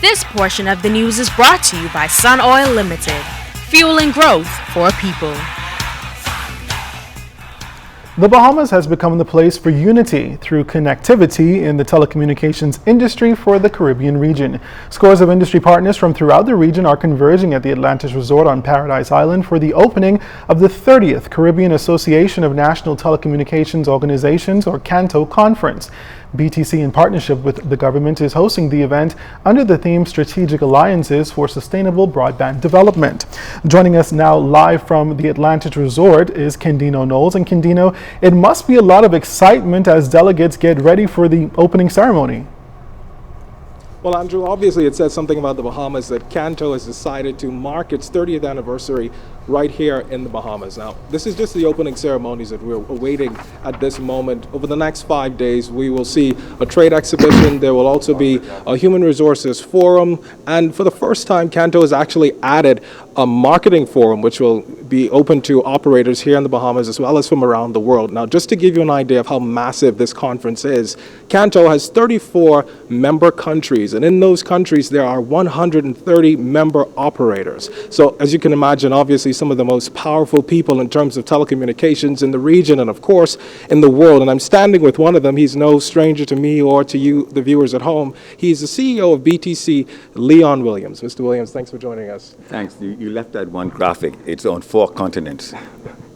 This portion of the news is brought to you by Sun Oil Limited, fueling growth for people. The Bahamas has become the place for unity through connectivity in the telecommunications industry for the Caribbean region. Scores of industry partners from throughout the region are converging at the Atlantis Resort on Paradise Island for the opening of the 30th Caribbean Association of National Telecommunications Organizations, or Kanto Conference. BTC, in partnership with the government, is hosting the event under the theme Strategic Alliances for Sustainable Broadband Development. Joining us now live from the Atlantis Resort is Kendino Knowles. And Kendino, it must be a lot of excitement as delegates get ready for the opening ceremony. Well, Andrew, obviously it says something about the Bahamas that Kanto has decided to mark its 30th anniversary right here in the Bahamas. Now, this is just the opening ceremonies that we're awaiting at this moment. Over the next 5 days, we will see a trade exhibition. There will also be a human resources forum. And for the first time, Kanto has actually added a marketing forum, which will be open to operators here in the Bahamas as well as from around the world. Now, just to give you an idea of how massive this conference is, Kanto has 34 member countries, and in those countries, there are 130 member operators. So, as you can imagine, obviously, some of the most powerful people in terms of telecommunications in the region and, of course, in the world. And I'm standing with one of them. He's no stranger to me or to you, the viewers at home. He's the CEO of BTC, Leon Williams. Mr. Williams, thanks for joining us. Thanks. You left that one graphic. It's on 4 continents.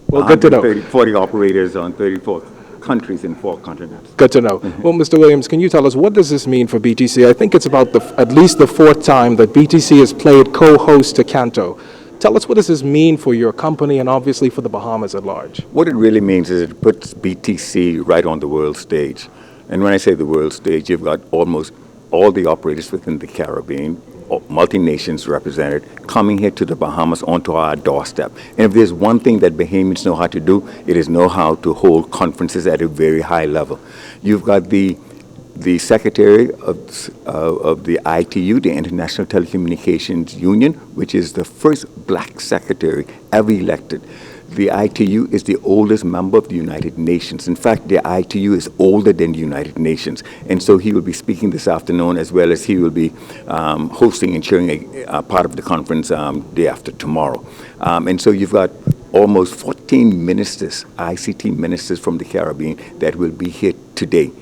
Well, good to know. 40 operators on 34 countries in 4 continents. Good to know. Well, Mr. Williams, can you tell us, what does this mean for BTC? I think it's about at least the 4th time that BTC has played co-host to Kanto. Tell us, what does this mean for your company and obviously for the Bahamas at large? What it really means is it puts BTC right on the world stage. And when I say the world stage, you've got almost all the operators within the Caribbean, multi-nations represented, coming here to the Bahamas onto our doorstep. And if there's one thing that Bahamians know how to do, it is know how to hold conferences at a very high level. You've got the secretary of the ITU, the International Telecommunications Union, which is the first black secretary ever elected. The ITU is the oldest member of the United Nations. In fact, the ITU is older than the United Nations. And so he will be speaking this afternoon, as well as he will be hosting and chairing a part of the conference day after tomorrow. And so you've got almost 14 ministers, ICT ministers from the Caribbean, that will be here today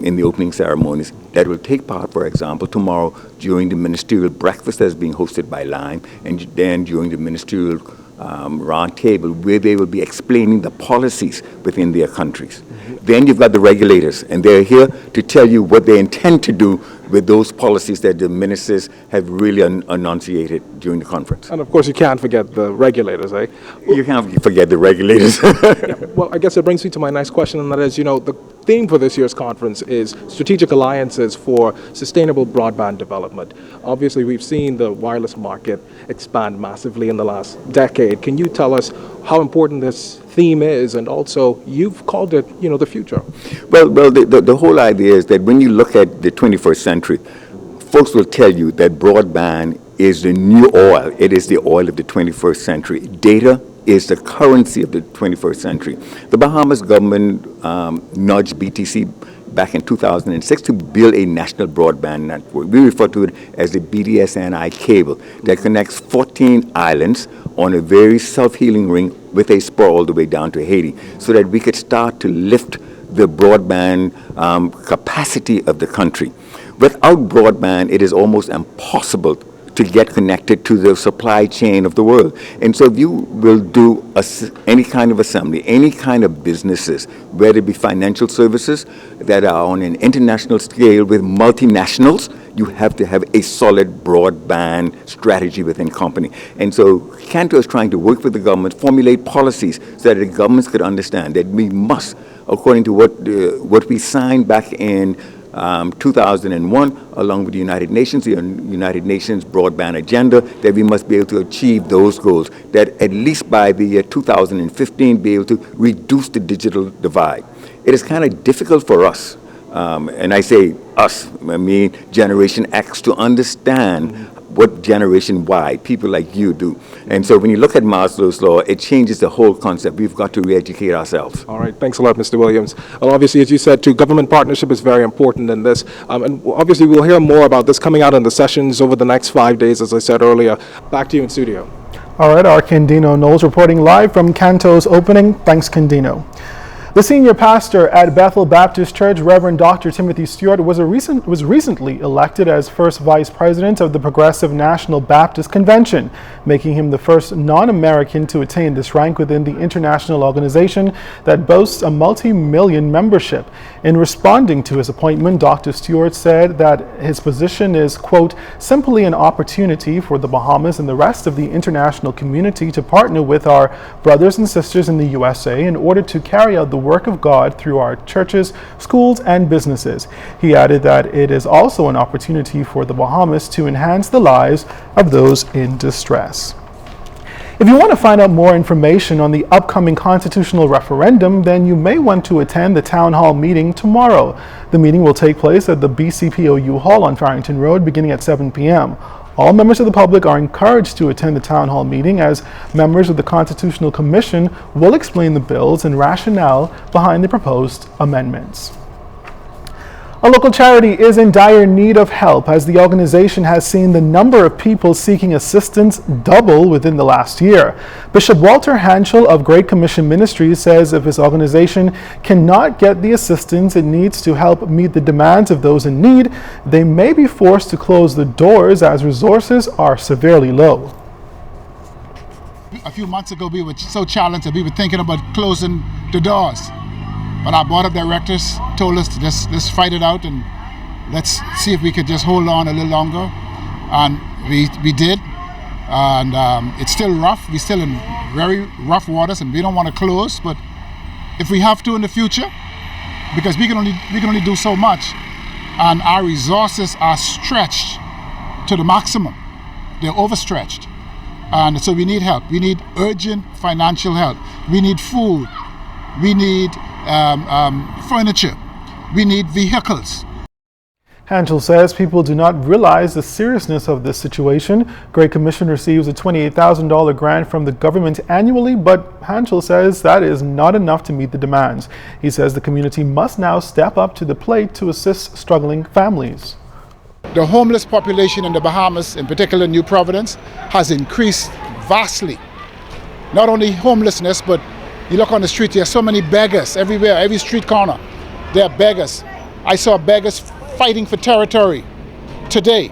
in the opening ceremonies, that will take part, for example, tomorrow during the ministerial breakfast that's being hosted by Lime, and then during the ministerial round table, where they will be explaining the policies within their countries. Mm-hmm. Then you've got the regulators, and they're here to tell you what they intend to do with those policies that the ministers have really enunciated during the conference. And of course, you can't forget the regulators, eh? You can't forget the regulators. Yeah. Well, I guess it brings me to my next question, and that is, the theme for this year's conference is Strategic Alliances for Sustainable Broadband Development. Obviously, we've seen the wireless market expand massively in the last decade. Can you tell us how important this theme is, and also you've called it, the future? Well, the whole idea is that when you look at the 21st century, folks will tell you that broadband is the new oil. It is the oil of the 21st century. Data is the currency of the 21st century. The Bahamas government nudged BTC back in 2006 to build a national broadband network. We refer to it as the BDSNI cable that connects 14 islands on a very self-healing ring with a spur all the way down to Haiti, so that we could start to lift the broadband capacity of the country. Without broadband, it is almost impossible to get connected to the supply chain of the world. And so if you will do any kind of assembly, any kind of businesses, whether it be financial services that are on an international scale with multinationals, you have to have a solid broadband strategy within company. And so Kanto is trying to work with the government, formulate policies so that the governments could understand that we must, according to what we signed back in 2001, along with the United Nations, the United Nations broadband agenda, that we must be able to achieve those goals, that at least by the year 2015 be able to reduce the digital divide. It is kind of difficult for us, and I say us, I mean Generation X, to understand what Generation Y, people like you do. And so when you look at Maslow's law, it changes the whole concept. We've got to re-educate ourselves. All right, thanks a lot, Mr. Williams. Well, obviously, as you said, too, government partnership is very important in this. And obviously, we'll hear more about this coming out in the sessions over the next 5 days, as I said earlier. Back to you in studio. All right, our Candino Knowles reporting live from Kanto's opening. Thanks, Candino. The senior pastor at Bethel Baptist Church, Reverend Dr. Timothy Stewart, was recently elected as first vice president of the Progressive National Baptist Convention, making him the first non-American to attain this rank within the international organization that boasts a multi-million membership. In responding to his appointment, Dr. Stewart said that his position is, quote, simply an opportunity for the Bahamas and the rest of the international community to partner with our brothers and sisters in the USA in order to carry out the work of God through our churches, schools, and businesses. He added that it is also an opportunity for the Bahamas to enhance the lives of those in distress. If you want to find out more information on the upcoming constitutional referendum, then you may want to attend the town hall meeting tomorrow. The meeting will take place at the BCPOU Hall on Farrington Road beginning at 7 p.m. All members of the public are encouraged to attend the town hall meeting, as members of the Constitutional Commission will explain the bills and rationale behind the proposed amendments. A local charity is in dire need of help, as the organization has seen the number of people seeking assistance double within the last year. Bishop Walter Hanschel of Great Commission Ministries says if his organization cannot get the assistance it needs to help meet the demands of those in need, they may be forced to close the doors as resources are severely low. A few months ago, we were so challenged that we were thinking about closing the doors. But our board of directors told us to just fight it out and let's see if we could just hold on a little longer. And we did. And it's still rough. We're still in very rough waters and we don't want to close. But if we have to in the future, because we can only do so much, and our resources are stretched to the maximum. They're overstretched. And so we need help. We need urgent financial help. We need food. We need furniture. We need vehicles. Hanschel says people do not realize the seriousness of this situation. Great Commission receives a $28,000 grant from the government annually, but Hanschel says that is not enough to meet the demands. He says the community must now step up to the plate to assist struggling families. The homeless population in the Bahamas, in particular New Providence, has increased vastly. Not only homelessness, but you look on the street, there are so many beggars everywhere, every street corner. There are beggars. I saw beggars fighting for territory today.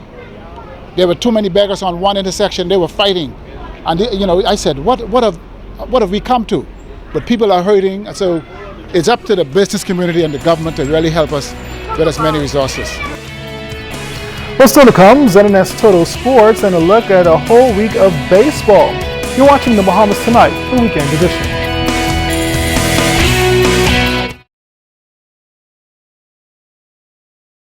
There were too many beggars on one intersection. They were fighting. And I said, what have we come to? But people are hurting, and so it's up to the business community and the government to really help us with as many resources. Well, still to come, ZNS Total Sports and a look at a whole week of baseball. You're watching the Bahamas Tonight, the weekend edition.